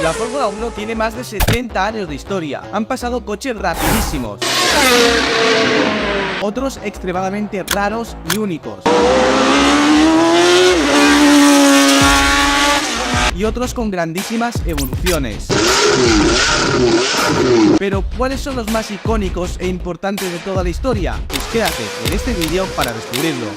La Fórmula 1 tiene más de 70 años de historia. Han pasado coches rapidísimos, otros extremadamente raros y únicos, y otros con grandísimas evoluciones. Pero, ¿cuáles son los más icónicos e importantes de toda la historia? Pues quédate en este vídeo para descubrirlo.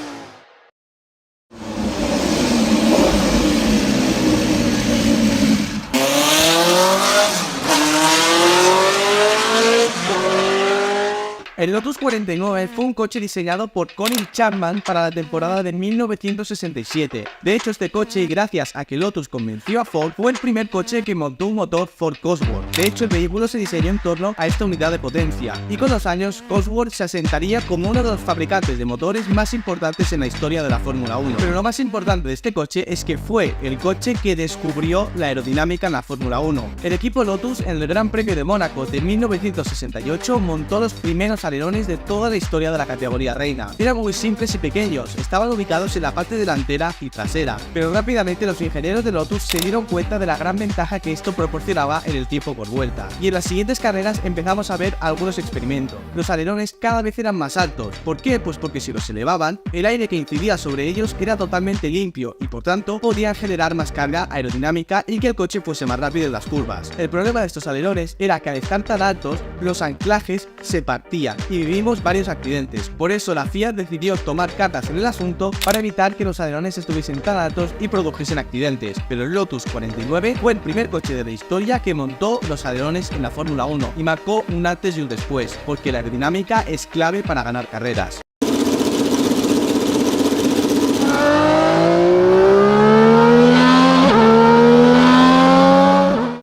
El Lotus 49 fue un coche diseñado por Colin Chapman para la temporada de 1967. De hecho, este coche, y gracias a que Lotus convenció a Ford, fue el primer coche que montó un motor Ford Cosworth. De hecho, el vehículo se diseñó en torno a esta unidad de potencia, y con los años, Cosworth se asentaría como uno de los fabricantes de motores más importantes en la historia de la Fórmula 1. Pero lo más importante de este coche es que fue el coche que descubrió la aerodinámica en la Fórmula 1. El equipo Lotus, en el Gran Premio de Mónaco de 1968, montó los primeros alerones de toda la historia de la categoría reina. Eran muy simples y pequeños, estaban ubicados en la parte delantera y trasera, pero rápidamente los ingenieros de Lotus se dieron cuenta de la gran ventaja que esto proporcionaba en el tiempo por vuelta. Y en las siguientes carreras empezamos a ver algunos experimentos. Los alerones cada vez eran más altos. ¿Por qué? Pues porque si los elevaban, el aire que incidía sobre ellos era totalmente limpio y por tanto podían generar más carga aerodinámica y que el coche fuese más rápido en las curvas. El problema de estos alerones era que al estar tan altos, los anclajes se partían y vivimos varios accidentes. Por eso la FIA decidió tomar cartas en el asunto para evitar que los alerones estuviesen tan altos y produjesen accidentes. Pero el Lotus 49 fue el primer coche de la historia que montó los alerones en la Fórmula 1 y marcó un antes y un después, porque la aerodinámica es clave para ganar carreras.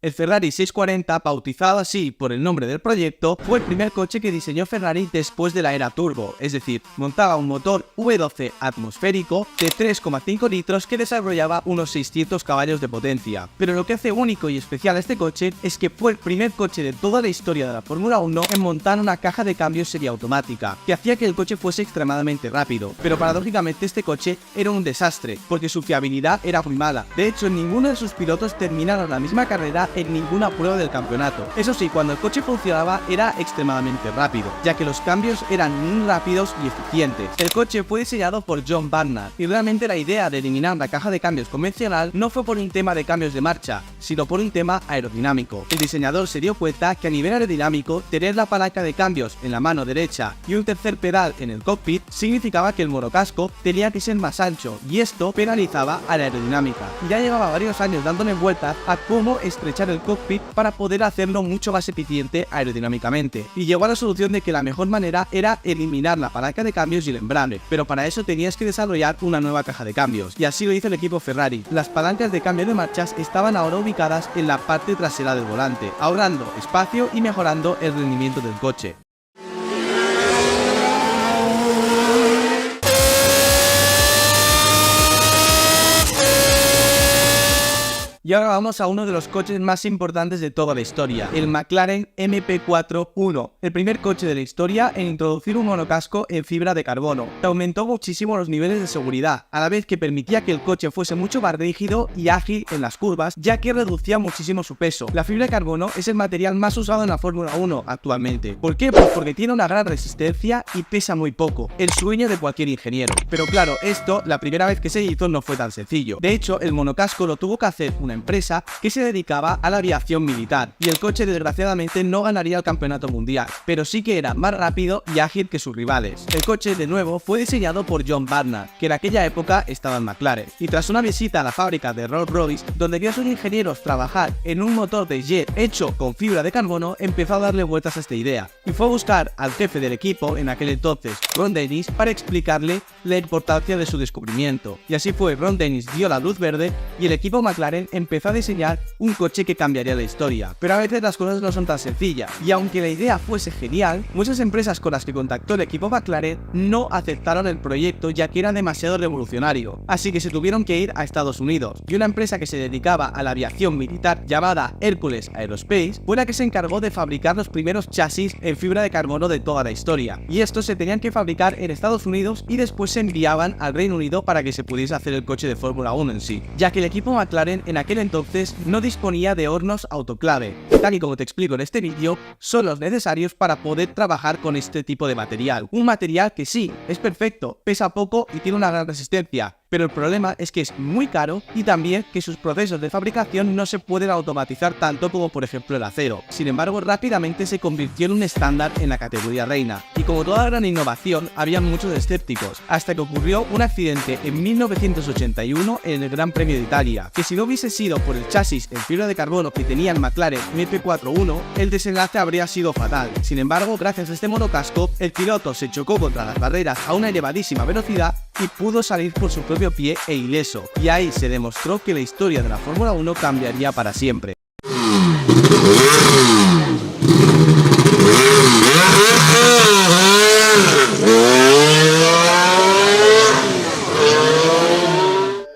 El Ferrari 640, bautizado así por el nombre del proyecto, fue el primer coche que diseñó Ferrari después de la era turbo, es decir, montaba un motor V12 atmosférico de 3,5 litros que desarrollaba unos 600 caballos de potencia. Pero lo que hace único y especial a este coche es que fue el primer coche de toda la historia de la Fórmula 1 en montar una caja de cambios semiautomática, que hacía que el coche fuese extremadamente rápido. Pero paradójicamente este coche era un desastre, porque su fiabilidad era muy mala. De hecho, ninguno de sus pilotos terminaron la misma carrera en ninguna prueba del campeonato. Eso sí, cuando el coche funcionaba era extremadamente rápido, ya que los cambios eran muy rápidos y eficientes. El coche fue diseñado por John Barnard y realmente la idea de eliminar la caja de cambios convencional no fue por un tema de cambios de marcha, sino por un tema aerodinámico. El diseñador se dio cuenta que a nivel aerodinámico, tener la palanca de cambios en la mano derecha y un tercer pedal en el cockpit significaba que el monocasco tenía que ser más ancho y esto penalizaba a la aerodinámica. Ya llevaba varios años dándole vueltas a cómo estrechar el cockpit para poder hacerlo mucho más eficiente aerodinámicamente, y llegó a la solución de que la mejor manera era eliminar la palanca de cambios y el embrague, pero para eso tenías que desarrollar una nueva caja de cambios, y así lo hizo el equipo Ferrari. Las palancas de cambio de marchas estaban ahora ubicadas en la parte trasera del volante, ahorrando espacio y mejorando el rendimiento del coche. Y ahora vamos a uno de los coches más importantes de toda la historia, el McLaren MP4-1, el primer coche de la historia en introducir un monocasco en fibra de carbono, que aumentó muchísimo los niveles de seguridad, a la vez que permitía que el coche fuese mucho más rígido y ágil en las curvas, ya que reducía muchísimo su peso. La fibra de carbono es el material más usado en la Fórmula 1 actualmente. ¿Por qué? Pues porque tiene una gran resistencia y pesa muy poco, el sueño de cualquier ingeniero. Pero claro, esto la primera vez que se hizo no fue tan sencillo. De hecho, el monocasco lo tuvo que hacer una empresa que se dedicaba a la aviación militar, y el coche desgraciadamente no ganaría el campeonato mundial, pero sí que era más rápido y ágil que sus rivales. El coche de nuevo fue diseñado por John Barnard, que en aquella época estaba en McLaren, y tras una visita a la fábrica de Rolls-Royce, donde vio a sus ingenieros trabajar en un motor de jet hecho con fibra de carbono, empezó a darle vueltas a esta idea, y fue a buscar al jefe del equipo en aquel entonces, Ron Dennis, para explicarle la importancia de su descubrimiento. Y así fue, Ron Dennis dio la luz verde y el equipo McLaren empezó a diseñar un coche que cambiaría la historia. Pero a veces las cosas no son tan sencillas, y aunque la idea fuese genial, muchas empresas con las que contactó el equipo McLaren no aceptaron el proyecto ya que era demasiado revolucionario, así que se tuvieron que ir a Estados Unidos, y una empresa que se dedicaba a la aviación militar llamada Hercules Aerospace fue la que se encargó de fabricar los primeros chasis en fibra de carbono de toda la historia, y estos se tenían que fabricar en Estados Unidos y después se enviaban al Reino Unido para que se pudiese hacer el coche de Fórmula 1 en sí, ya que el equipo McLaren en aquel aquel entonces no disponía de hornos autoclave, que tal y como te explico en este vídeo, son los necesarios para poder trabajar con este tipo de material. Un material que sí, es perfecto, pesa poco y tiene una gran resistencia, pero el problema es que es muy caro y también que sus procesos de fabricación no se pueden automatizar tanto como por ejemplo el acero. Sin embargo, rápidamente se convirtió en un estándar en la categoría reina, y como toda gran innovación, había muchos escépticos, hasta que ocurrió un accidente en 1981 en el Gran Premio de Italia, que si no hubiese sido por el chasis en fibra de carbono que tenía el McLaren MP41, el desenlace habría sido fatal. Sin embargo, gracias a este monocasco, el piloto se chocó contra las barreras a una elevadísima velocidad y pudo salir por su propio pie e ileso, y ahí se demostró que la historia de la Fórmula 1 cambiaría para siempre.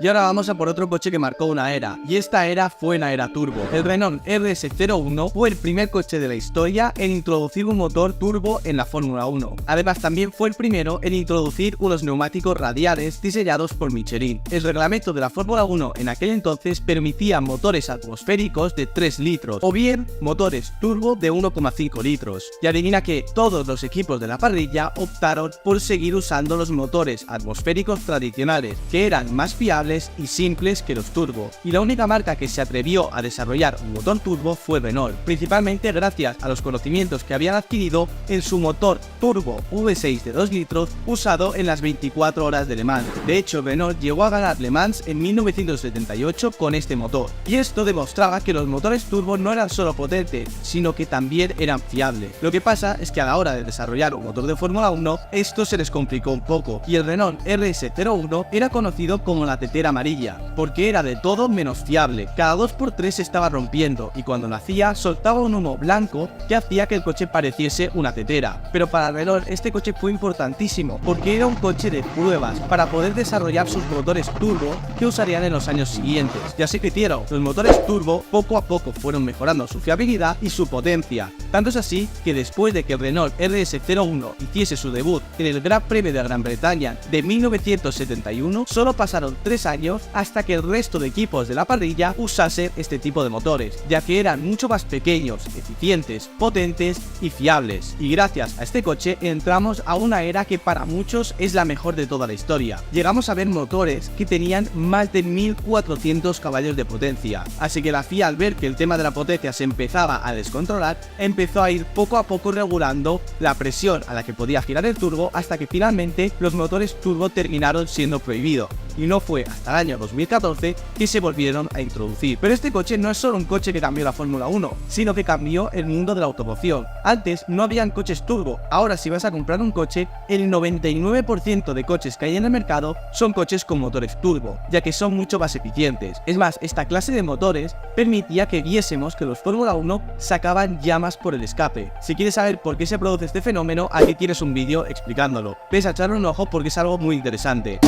Y ahora vamos a por otro coche que marcó una era, y esta era fue la era turbo. El Renault RS01 fue el primer coche de la historia en introducir un motor turbo en la Fórmula 1. Además también fue el primero en introducir unos neumáticos radiales diseñados por Michelin. El reglamento de la Fórmula 1 en aquel entonces permitía motores atmosféricos de 3 litros, o bien motores turbo de 1,5 litros. Y adivina que todos los equipos de la parrilla optaron por seguir usando los motores atmosféricos tradicionales, que eran más fiables y simples que los turbo, y la única marca que se atrevió a desarrollar un motor turbo fue Renault, principalmente gracias a los conocimientos que habían adquirido en su motor turbo V6 de 2 litros usado en las 24 horas de Le Mans. De hecho, Renault llegó a ganar Le Mans en 1978 con este motor, y esto demostraba que los motores turbo no eran solo potentes, sino que también eran fiables. Lo que pasa es que a la hora de desarrollar un motor de Fórmula 1, esto se les complicó un poco, y el Renault RS01 era conocido como la tetera amarilla, porque era de todo menos fiable. Cada 2x3 se estaba rompiendo, y cuando lo hacía soltaba un humo blanco que hacía que el coche pareciese una tetera. Pero para Renault este coche fue importantísimo, porque era un coche de pruebas para poder desarrollar sus motores turbo que usarían en los años siguientes. Y así que hicieron. Los motores turbo poco a poco fueron mejorando su fiabilidad y su potencia. Tanto es así que después de que el Renault RS01 hiciese su debut en el Gran Premio de Gran Bretaña de 1971, solo pasaron 3 años hasta que el resto de equipos de la parrilla usase este tipo de motores, ya que eran mucho más pequeños, eficientes, potentes y fiables. Y gracias a este coche entramos a una era que para muchos es la mejor de toda la historia. Llegamos a ver motores que tenían más de 1400 caballos de potencia, así que la FIA, al ver que el tema de la potencia se empezaba a descontrolar, empezó a ir poco a poco regulando la presión a la que podía girar el turbo, hasta que finalmente los motores turbo terminaron siendo prohibidos, y no fue hasta el año 2014 que se volvieron a introducir. Pero este coche no es solo un coche que cambió la Fórmula 1, sino que cambió el mundo de la automoción. Antes no habían coches turbo, ahora si vas a comprar un coche, el 99% de coches que hay en el mercado son coches con motores turbo, ya que son mucho más eficientes. Es más, esta clase de motores permitía que viésemos que los Fórmula 1 sacaban llamas por el escape. Si quieres saber por qué se produce este fenómeno, aquí tienes un vídeo explicándolo. Ves a echarle un ojo porque es algo muy interesante.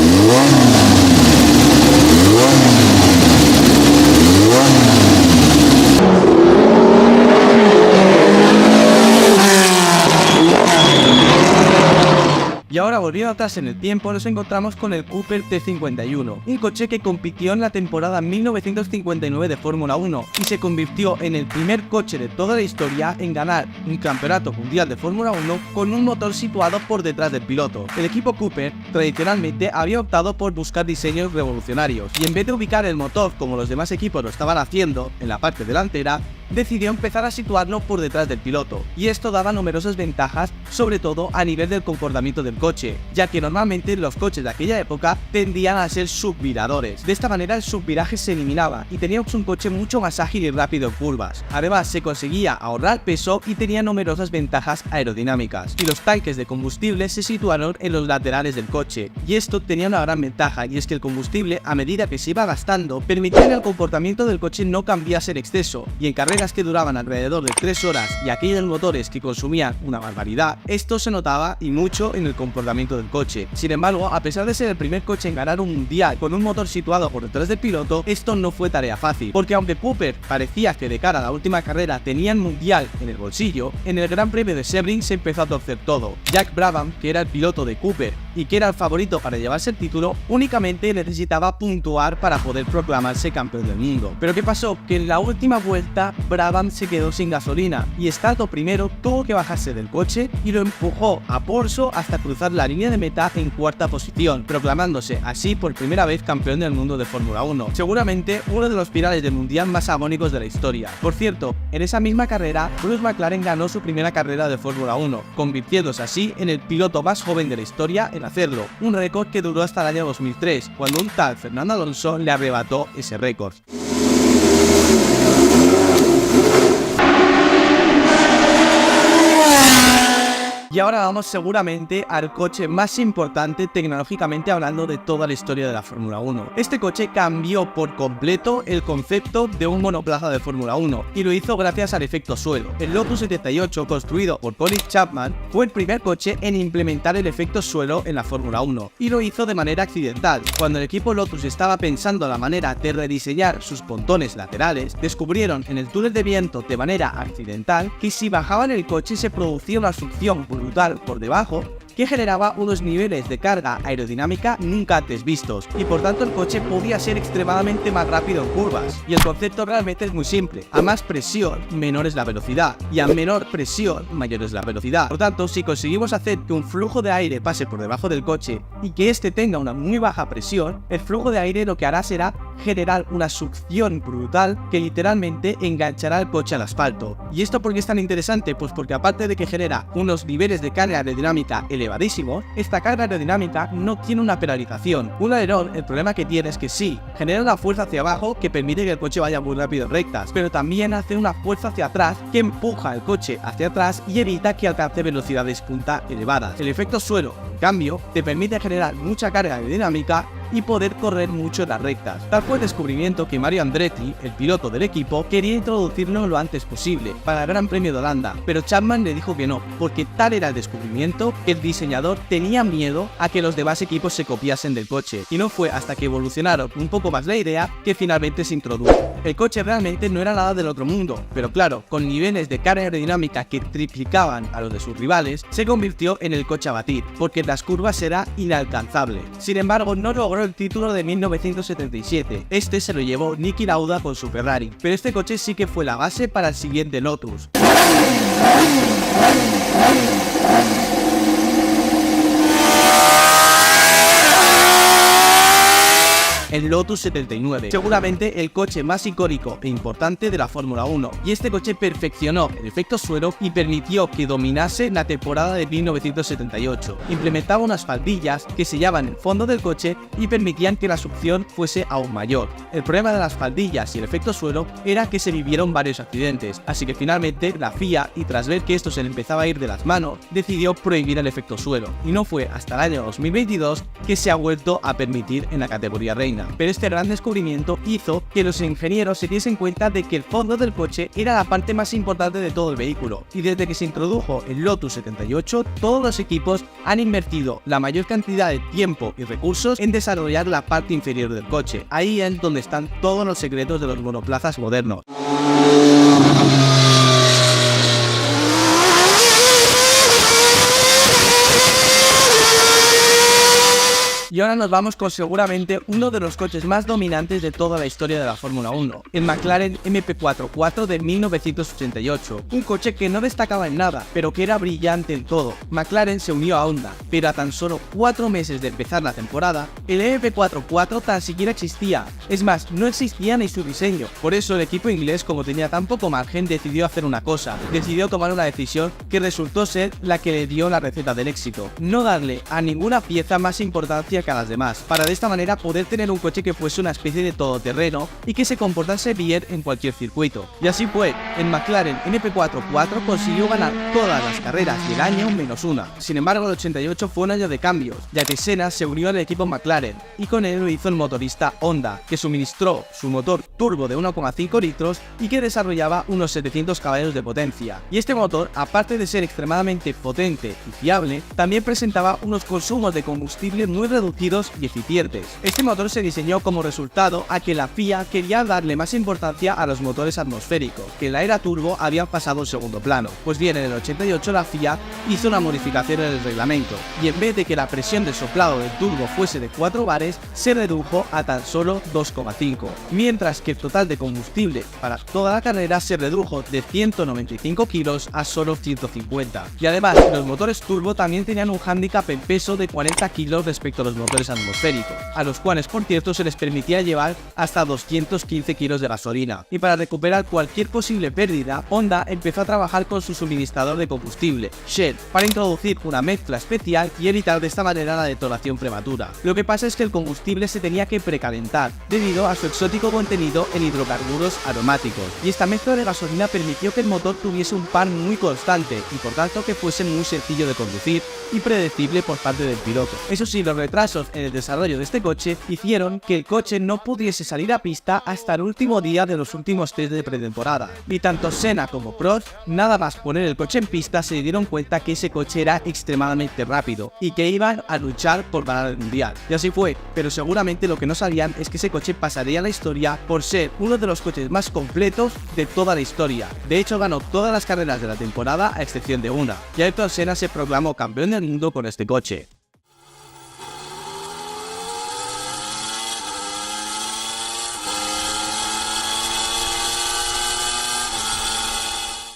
Y ahora, volviendo atrás en el tiempo, nos encontramos con el Cooper T51, un coche que compitió en la temporada 1959 de Fórmula 1 y se convirtió en el primer coche de toda la historia en ganar un campeonato mundial de Fórmula 1 con un motor situado por detrás del piloto. El equipo Cooper tradicionalmente había optado por buscar diseños revolucionarios, y en vez de ubicar el motor como los demás equipos lo estaban haciendo en la parte delantera, decidió empezar a situarlo por detrás del piloto, y esto daba numerosas ventajas, sobre todo a nivel del comportamiento del coche, ya que normalmente los coches de aquella época tendían a ser subviradores. De esta manera el subviraje se eliminaba y teníamos un coche mucho más ágil y rápido en curvas. Además se conseguía ahorrar peso y tenía numerosas ventajas aerodinámicas, y los tanques de combustible se situaron en los laterales del coche, y esto tenía una gran ventaja, y es que el combustible, a medida que se iba gastando, permitía que el comportamiento del coche no cambiase en exceso, y en carreras carreras que duraban alrededor de 3 horas y aquellos motores que consumían una barbaridad, esto se notaba y mucho en el comportamiento del coche. Sin embargo, a pesar de ser el primer coche en ganar un mundial con un motor situado por detrás del piloto, esto no fue tarea fácil, porque aunque Cooper parecía que de cara a la última carrera tenía el mundial en el bolsillo, en el Gran Premio de Sebring se empezó a torcer todo. Jack Brabham, que era el piloto de Cooper y que era el favorito para llevarse el título, únicamente necesitaba puntuar para poder proclamarse campeón del mundo. Pero ¿qué pasó? Que en la última vuelta Brabham se quedó sin gasolina y estando primero tuvo que bajarse del coche y lo empujó a Porso hasta cruzar la línea de meta en cuarta posición, proclamándose así por primera vez campeón del mundo de Fórmula 1. Seguramente uno de los finales del mundial más agónicos de la historia. Por cierto, en esa misma carrera, Bruce McLaren ganó su primera carrera de Fórmula 1, convirtiéndose así en el piloto más joven de la historia en hacerlo, un récord que duró hasta el año 2003, cuando un tal Fernando Alonso le arrebató ese récord. Y ahora vamos seguramente al coche más importante tecnológicamente hablando de toda la historia de la Fórmula 1. Este coche cambió por completo el concepto de un monoplaza de Fórmula 1 y lo hizo gracias al efecto suelo. El Lotus 78, construido por Colin Chapman, fue el primer coche en implementar el efecto suelo en la Fórmula 1 y lo hizo de manera accidental. Cuando el equipo Lotus estaba pensando la manera de rediseñar sus pontones laterales, descubrieron en el túnel de viento de manera accidental que si bajaban el coche se producía una succión brutal por debajo que generaba unos niveles de carga aerodinámica nunca antes vistos y por tanto el coche podía ser extremadamente más rápido en curvas. Y el concepto realmente es muy simple: a más presión, menor es la velocidad, y a menor presión, mayor es la velocidad. Por tanto, si conseguimos hacer que un flujo de aire pase por debajo del coche y que este tenga una muy baja presión, el flujo de aire lo que hará será generar una succión brutal que literalmente enganchará el coche al asfalto. ¿Y esto por qué es tan interesante? Pues porque aparte de que genera unos niveles de carga aerodinámica elevadísimos, esta carga aerodinámica no tiene una penalización. Un alerón, el problema que tiene es que sí, genera una fuerza hacia abajo que permite que el coche vaya muy rápido en rectas, pero también hace una fuerza hacia atrás que empuja el coche hacia atrás y evita que alcance velocidades punta elevadas. El efecto suelo, en cambio, te permite generar mucha carga aerodinámica y poder correr mucho en las rectas. Tal fue el descubrimiento que Mario Andretti, el piloto del equipo, quería introducirlo lo antes posible para el Gran Premio de Holanda, pero Chapman le dijo que no, porque tal era el descubrimiento que el diseñador tenía miedo a que los demás equipos se copiasen del coche, y no fue hasta que evolucionaron un poco más la idea que finalmente se introdujo. El coche realmente no era nada del otro mundo, pero claro, con niveles de carga aerodinámica que triplicaban a los de sus rivales, se convirtió en el coche a batir, porque en las curvas era inalcanzable. Sin embargo, no logró el título de 1977, este se lo llevó Niki Lauda con su Ferrari, pero este coche sí que fue la base para el siguiente Lotus. El Lotus 79, seguramente el coche más icónico e importante de la Fórmula 1, y este coche perfeccionó el efecto suelo y permitió que dominase la temporada de 1978. Implementaba unas faldillas que sellaban el fondo del coche y permitían que la succión fuese aún mayor. El problema de las faldillas y el efecto suelo era que se vivieron varios accidentes, así que finalmente la FIA, y tras ver que esto se le empezaba a ir de las manos, decidió prohibir el efecto suelo, y no fue hasta el año 2022 que se ha vuelto a permitir en la categoría reina. Pero este gran descubrimiento hizo que los ingenieros se diesen cuenta de que el fondo del coche era la parte más importante de todo el vehículo, y desde que se introdujo el Lotus 78, todos los equipos han invertido la mayor cantidad de tiempo y recursos en desarrollar la parte inferior del coche. Ahí es donde están todos los secretos de los monoplazas modernos. Y ahora nos vamos con seguramente uno de los coches más dominantes de toda la historia de la Fórmula 1, el McLaren MP4 de 1988, un coche que no destacaba en nada, pero que era brillante en todo. McLaren se unió a Honda, pero a tan solo 4 meses de empezar la temporada, el MP4 tan siquiera existía, es más, no existía ni su diseño. Por eso el equipo inglés, como tenía tan poco margen, decidió hacer una cosa, decidió tomar una decisión que resultó ser la que le dio la receta del éxito: no darle a ninguna pieza más importancia que que a las demás, para de esta manera poder tener un coche que fuese una especie de todoterreno y que se comportase bien en cualquier circuito. Y así fue, el McLaren MP4 consiguió ganar todas las carreras del año menos una. Sin embargo, el 88 fue un año de cambios, ya que Senna se unió al equipo McLaren, y con él lo hizo el motorista Honda, que suministró su motor turbo de 1,5 litros y que desarrollaba unos 700 caballos de potencia. Y este motor, aparte de ser extremadamente potente y fiable, también presentaba unos consumos de combustible muy reducidos y eficientes. Este motor se diseñó como resultado a que la FIA quería darle más importancia a los motores atmosféricos, que en la era turbo habían pasado en segundo plano. Pues bien, en el 88 la FIA hizo una modificación en el reglamento, y en vez de que la presión de soplado del turbo fuese de 4 bares, se redujo a tan solo 2,5, mientras que el total de combustible para toda la carrera se redujo de 195 kilos a solo 150. Y además, los motores turbo también tenían un hándicap en peso de 40 kilos respecto a los motores atmosféricos, a los cuales por cierto se les permitía llevar hasta 215 kilos de gasolina. Y para recuperar cualquier posible pérdida, Honda empezó a trabajar con su suministrador de combustible, Shell, para introducir una mezcla especial y evitar de esta manera la detonación prematura. Lo que pasa es que el combustible se tenía que precalentar, debido a su exótico contenido en hidrocarburos aromáticos, y esta mezcla de gasolina permitió que el motor tuviese un par muy constante y por tanto que fuese muy sencillo de conducir y predecible por parte del piloto. Eso sí, los retrasos en el desarrollo de este coche hicieron que el coche no pudiese salir a pista hasta el último día de los últimos test de pretemporada, y tanto Senna como Prost, nada más poner el coche en pista, se dieron cuenta que ese coche era extremadamente rápido y que iban a luchar por ganar el mundial. Y así fue, pero seguramente lo que no sabían es que ese coche pasaría a la historia por ser uno de los coches más completos de toda la historia. De hecho, ganó todas las carreras de la temporada a excepción de una, y Ayrton Senna se proclamó campeón del mundo con este coche.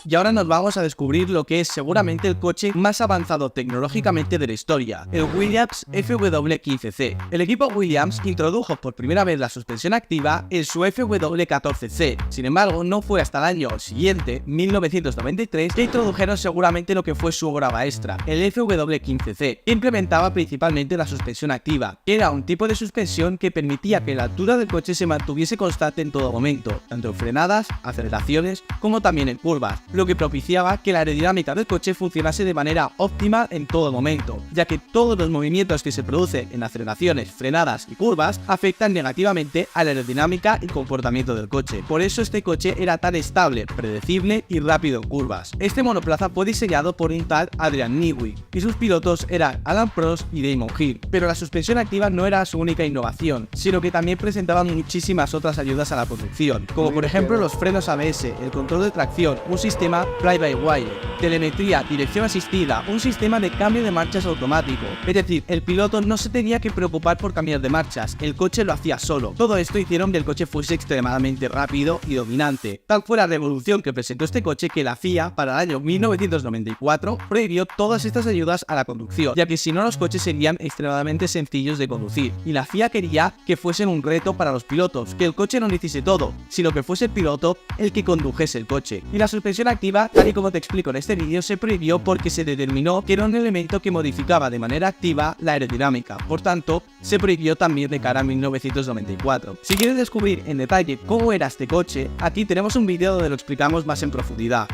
Y ahora nos vamos a descubrir lo que es seguramente el coche más avanzado tecnológicamente de la historia, el Williams FW15C. El equipo Williams introdujo por primera vez la suspensión activa en su FW14C. Sin embargo, no fue hasta el año siguiente, 1993, que introdujeron seguramente lo que fue su obra maestra, el FW15C, que implementaba principalmente la suspensión activa, que era un tipo de suspensión que permitía que la altura del coche se mantuviese constante en todo momento, tanto en frenadas, aceleraciones, como también en curvas, lo que propiciaba que la aerodinámica del coche funcionase de manera óptima en todo momento, ya que todos los movimientos que se producen en aceleraciones, frenadas y curvas afectan negativamente a la aerodinámica y comportamiento del coche. Por eso este coche era tan estable, predecible y rápido en curvas. Este monoplaza fue diseñado por un tal Adrian Newey, y sus pilotos eran Alan Prost y Damon Hill. Pero la suspensión activa no era su única innovación, sino que también presentaban muchísimas otras ayudas a la conducción, como por ejemplo los frenos ABS, el control de tracción, un sistema fly-by-wire, telemetría, dirección asistida, un sistema de cambio de marchas automático. Es decir, el piloto no se tenía que preocupar por cambiar de marchas, el coche lo hacía solo. Todo esto hicieron que el coche fuese extremadamente rápido y dominante. Tal fue la revolución que presentó este coche que la FIA para el año 1994 prohibió todas estas ayudas a la conducción, ya que si no los coches serían extremadamente sencillos de conducir, y la FIA quería que fuesen un reto para los pilotos, que el coche no lo hiciese todo, sino que fuese el piloto el que condujese el coche. Y la suspensión activa, tal y como te explico en este vídeo, se prohibió porque se determinó que era un elemento que modificaba de manera activa la aerodinámica, por tanto, se prohibió también de cara a 1994. Si quieres descubrir en detalle cómo era este coche, aquí tenemos un vídeo donde lo explicamos más en profundidad.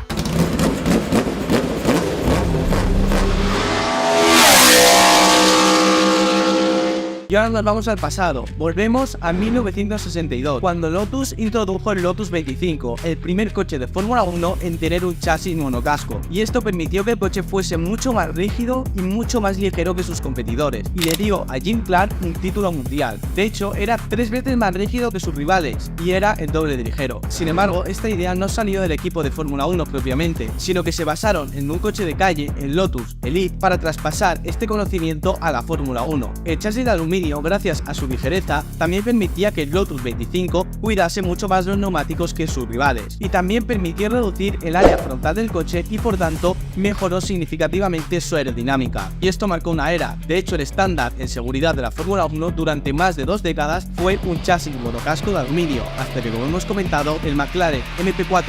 Y ahora nos vamos al pasado, volvemos a 1962, cuando Lotus introdujo el Lotus 25, el primer coche de Fórmula 1 en tener un chasis monocasco, y esto permitió que el coche fuese mucho más rígido y mucho más ligero que sus competidores, y le dio a Jim Clark un título mundial. De hecho, era 3 veces más rígido que sus rivales, y era el doble de ligero. Sin embargo, esta idea no salió del equipo de Fórmula 1 propiamente, sino que se basaron en un coche de calle, el Lotus Elite, para traspasar este conocimiento a la Fórmula 1. El chasis de aluminio, gracias a su ligereza, también permitía que el Lotus 25 cuidase mucho más los neumáticos que sus rivales, y también permitió reducir el área frontal del coche y por tanto mejoró significativamente su aerodinámica. Y esto marcó una era. De hecho, el estándar en seguridad de la Fórmula 1 durante más de 2 décadas fue un chasis monocasco de aluminio, hasta que, como hemos comentado, el McLaren MP4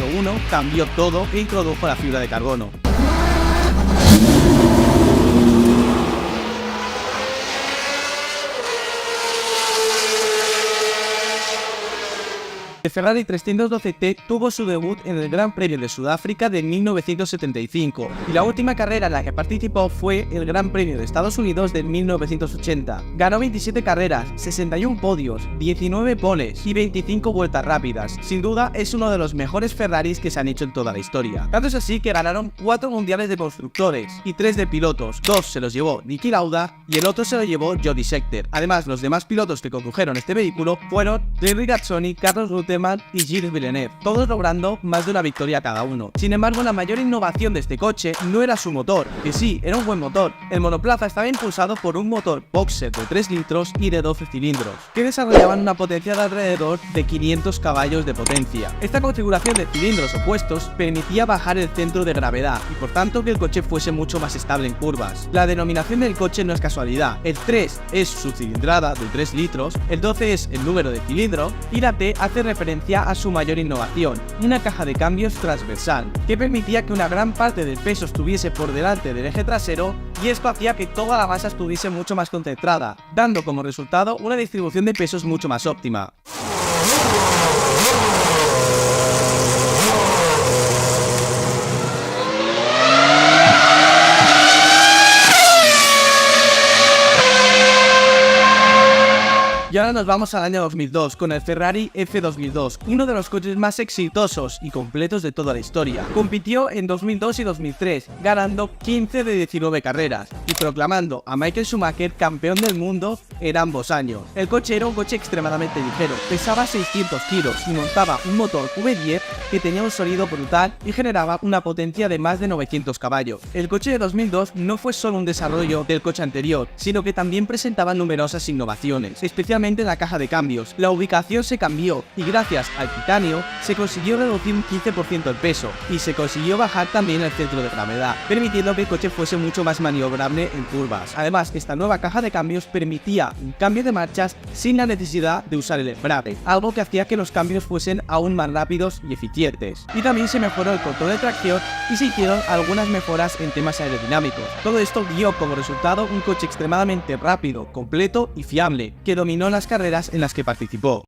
cambió todo e introdujo la fibra de carbono. El Ferrari 312T tuvo su debut en el Gran Premio de Sudáfrica de 1975 y la última carrera en la que participó fue el Gran Premio de Estados Unidos de 1980. Ganó 27 carreras, 61 podios, 19 poles y 25 vueltas rápidas. Sin duda es uno de los mejores Ferraris que se han hecho en toda la historia. Tanto es así que ganaron 4 mundiales de constructores y 3 de pilotos. 2 se los llevó Niki Lauda y el otro se lo llevó Jody Scheckter. Además, los demás pilotos que condujeron este vehículo fueron Terry Gazzoni, Carlos Reutemann y Gilles Villeneuve, todos logrando más de una victoria cada uno. Sin embargo, la mayor innovación de este coche no era su motor, que sí, era un buen motor. El monoplaza estaba impulsado por un motor boxer de 3 litros y de 12 cilindros, que desarrollaban una potencia de alrededor de 500 caballos de potencia. Esta configuración de cilindros opuestos permitía bajar el centro de gravedad y por tanto que el coche fuese mucho más estable en curvas. La denominación del coche no es casualidad, el 3 es su cilindrada de 3 litros, el 12 es el número de cilindro y la T hace referencia a su mayor innovación, una caja de cambios transversal, que permitía que una gran parte del peso estuviese por delante del eje trasero y esto hacía que toda la masa estuviese mucho más concentrada, dando como resultado una distribución de pesos mucho más óptima. Y ahora nos vamos al año 2002 con el Ferrari F2002, uno de los coches más exitosos y completos de toda la historia. Compitió en 2002 y 2003, ganando 15 de 19 carreras y proclamando a Michael Schumacher campeón del mundo en ambos años. El coche era un coche extremadamente ligero, pesaba 600 kilos y montaba un motor V10 que tenía un sonido brutal y generaba una potencia de más de 900 caballos. El coche de 2002 no fue solo un desarrollo del coche anterior, sino que también presentaba numerosas innovaciones, especialmente en la caja de cambios. La ubicación se cambió y gracias al titanio se consiguió reducir un 15% el peso y se consiguió bajar también el centro de gravedad, permitiendo que el coche fuese mucho más maniobrable en curvas. Además, esta nueva caja de cambios permitía un cambio de marchas sin la necesidad de usar el embrague, algo que hacía que los cambios fuesen aún más rápidos y eficientes. Y también se mejoró el control de tracción y se hicieron algunas mejoras en temas aerodinámicos. Todo esto dio como resultado un coche extremadamente rápido, completo y fiable, que dominó las carreras en las que participó.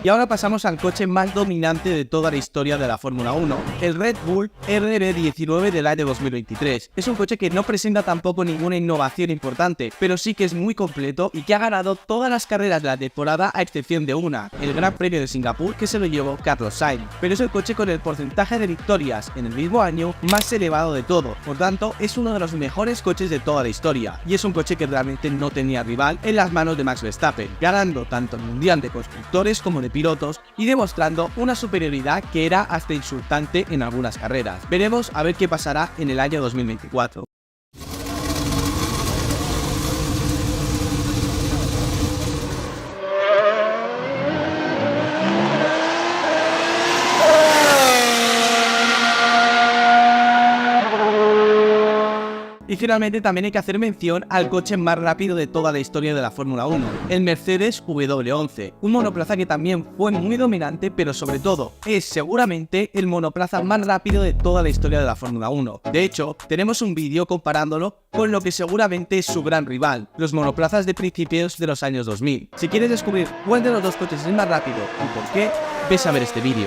Y ahora pasamos al coche más dominante de toda la historia de la Fórmula 1, el Red Bull RB19 del año 2023. Es un coche que no presenta tampoco ninguna innovación importante, pero sí que es muy completo y que ha ganado todas las carreras de la temporada a excepción de una, el Gran Premio de Singapur, que se lo llevó Carlos Sainz. Pero es el coche con el porcentaje de victorias en el mismo año más elevado de todo, por tanto es uno de los mejores coches de toda la historia, y es un coche que realmente no tenía rival en las manos de Max Verstappen, ganando tanto el Mundial de Constructores como de pilotos y demostrando una superioridad que era hasta insultante en algunas carreras. Veremos a ver qué pasará en el año 2024. Y finalmente también hay que hacer mención al coche más rápido de toda la historia de la Fórmula 1, el Mercedes W11, un monoplaza que también fue muy dominante, pero sobre todo es seguramente el monoplaza más rápido de toda la historia de la Fórmula 1. De hecho, tenemos un vídeo comparándolo con lo que seguramente es su gran rival, los monoplazas de principios de los años 2000. Si quieres descubrir cuál de los dos coches es más rápido y por qué, ves a ver este vídeo.